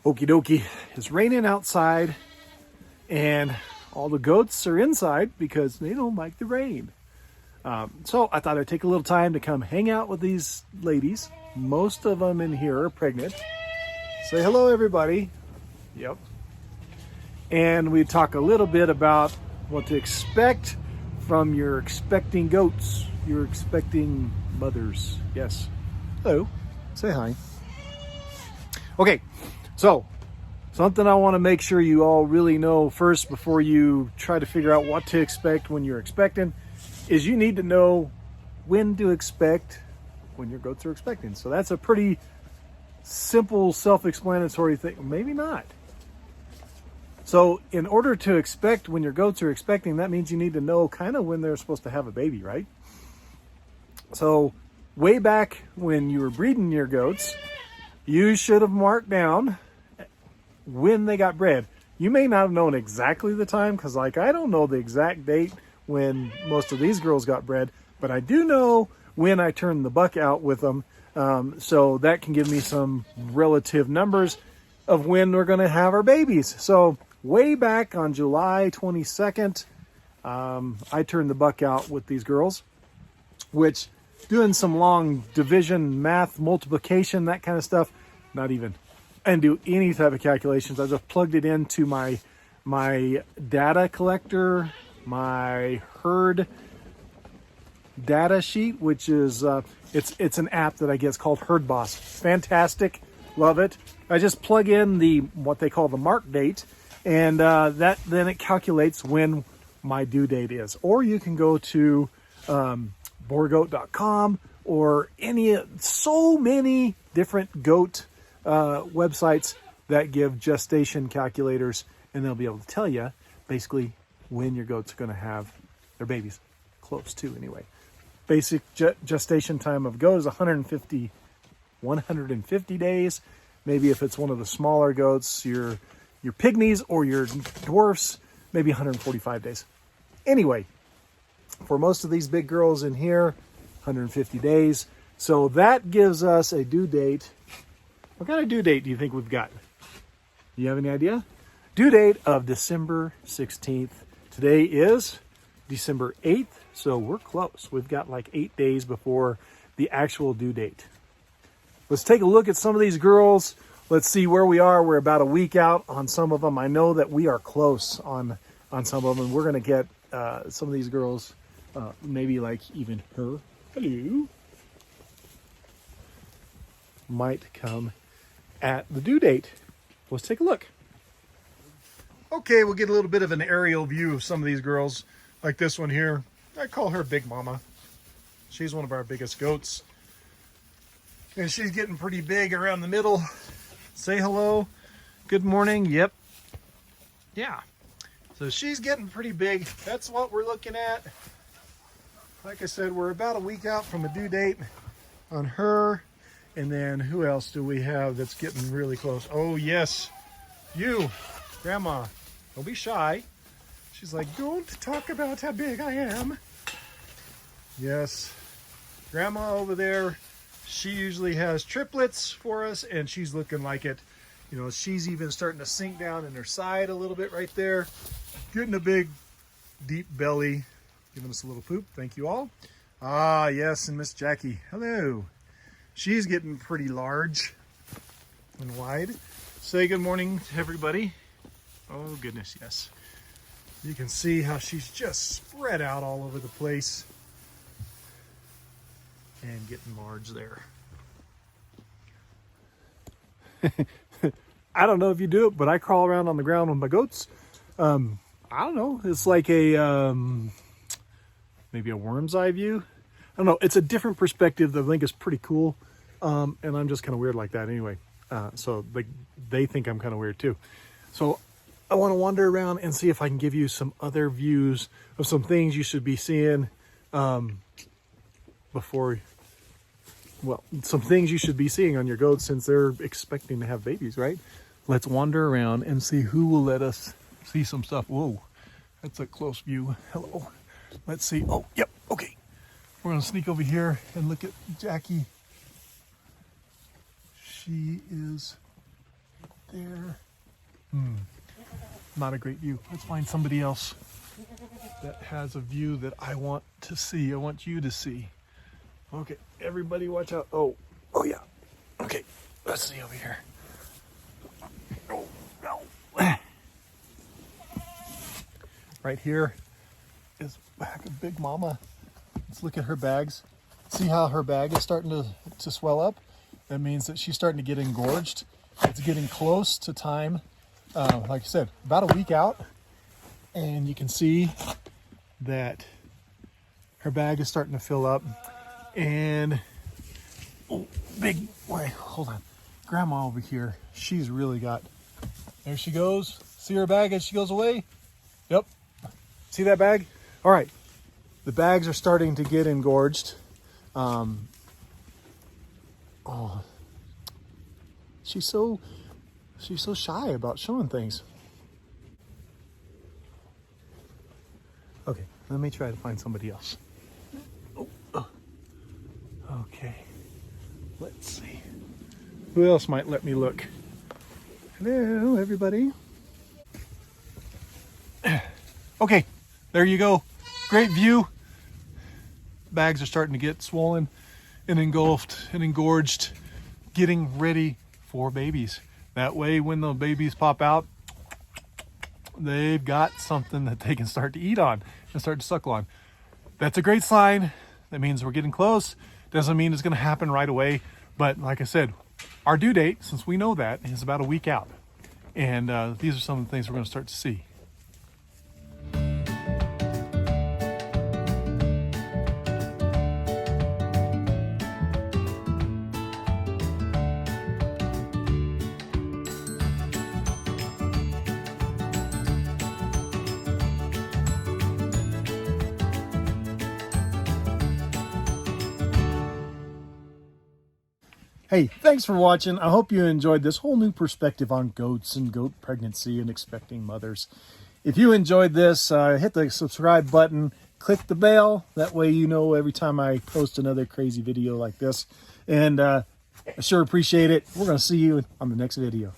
Okie dokie. It's raining outside and all the goats are inside because they don't like the rain. So I thought I'd take a little time to come hang out with these ladies. Most of them in here are pregnant. Say hello, everybody. Yep. And we talk a little bit about what to expect from your expecting goats, your expecting mothers. Yes. Hello. Say hi. Okay. So, something I want to make sure you all really know first before you try to figure out what to expect when you're expecting is you need to know when to expect when your goats are expecting. So that's a pretty simple, self-explanatory thing. Maybe not. So in order to expect when your goats are expecting, that means you need to know kind of when they're supposed to have a baby, right? So way back when you were breeding your goats, you should have marked down when they got bred. You may not have known exactly the time because like I don't know the exact date when most of these girls got bred, but I do know when I turned the buck out with them. So that can give me some relative numbers of when we're going to have our babies. So way back on July 22nd, I turned the buck out with these girls, which doing some long division, math, multiplication, that kind of stuff, not even, and do any type of calculations. I just plugged it into my data collector, my herd data sheet, which is it's an app that I guess called Herd Boss. Fantastic, love it. I just plug in the what they call the mark date, and that then it calculates when my due date is. Or you can go to boargoat.com or so many different goat websites that give gestation calculators, and they'll be able to tell you basically when your goats are going to have their babies. Close to, anyway. Basic gestation time of goat is 150 days. Maybe if it's one of the smaller goats, your pygmies or your dwarfs, maybe 145 days. Anyway, for most of these big girls in here, 150 days. So that gives us a due date. What kind of due date do you think we've got? Do you have any idea? Due date of December 16th. Today is December 8th, so we're close. We've got like 8 days before the actual due date. Let's take a look at some of these girls. Let's see where we are. We're about a week out on some of them. I know that we are close on some of them. We're going to get some of these girls, maybe like even her. Hello. Might come at the due date. Let's take a look. Okay, we'll get a little bit of an aerial view of some of these girls, like this one here. I call her Big Mama. She's one of our biggest goats. And she's getting pretty big around the middle. Say hello. Good morning. Yep. Yeah. So she's getting pretty big. That's what we're looking at. Like I said, we're about a week out from a due date on her. And then who else do we have that's getting really close? Oh, yes. You, Grandma. Don't be shy. She's like, don't talk about how big I am. Yes. Grandma over there, she usually has triplets for us, and she's looking like it. You know, she's even starting to sink down in her side a little bit right there. Getting a big, deep belly. Giving us a little poop. Thank you all. Ah, yes, and Miss Jackie. Hello. She's getting pretty large and wide. Say good morning to everybody. Oh, goodness, yes. You can see how she's just spread out all over the place. And getting large there. I don't know if you do it, but I crawl around on the ground with my goats. I don't know. It's like a maybe a worm's eye view. I don't know. It's a different perspective that I think is pretty cool. And I'm just kind of weird like that anyway. So they think I'm kind of weird too. So I want to wander around and see if I can give you some other views of some things you should be seeing before. Well, some things you should be seeing on your goats since they're expecting to have babies, right? Let's wander around and see who will let us see some stuff. Whoa, that's a close view. Hello. Let's see. Oh, yep. Okay. We're going to sneak over here and look at Jackie. She is there. Not a great view. Let's find somebody else that has a view that I want to see. I want you to see. Okay, everybody watch out. Oh yeah. Okay, let's see over here. Oh, no. Right here is back of Big Mama. Let's look at her bags. See how her bag is starting to swell up? That means that she's starting to get engorged. It's getting close to time. Like I said, about a week out. And you can see that her bag is starting to fill up. And hold on. Grandma over here, she's really got, there she goes. See her bag as she goes away? Yep. See that bag? All right. The bags are starting to get engorged. She's so shy about showing things. Okay, let me try to find somebody else. Okay, let's see. Who else might let me look? Hello, everybody. Okay, there you go. Great view. Bags are starting to get swollen and engulfed and engorged, getting ready for babies. That way, when the babies pop out, they've got something that they can start to eat on and start to suckle on. That's a great sign. That means we're getting close. Doesn't mean it's going to happen right away. But like I said, our due date, since we know that, is about a week out. And these are some of the things we're going to start to see. Hey, thanks for watching. I hope you enjoyed this whole new perspective on goats and goat pregnancy and expecting mothers. If you enjoyed this, hit the subscribe button, click the bell. That way you know every time I post another crazy video like this. And I sure appreciate it. We're going to see you on the next video.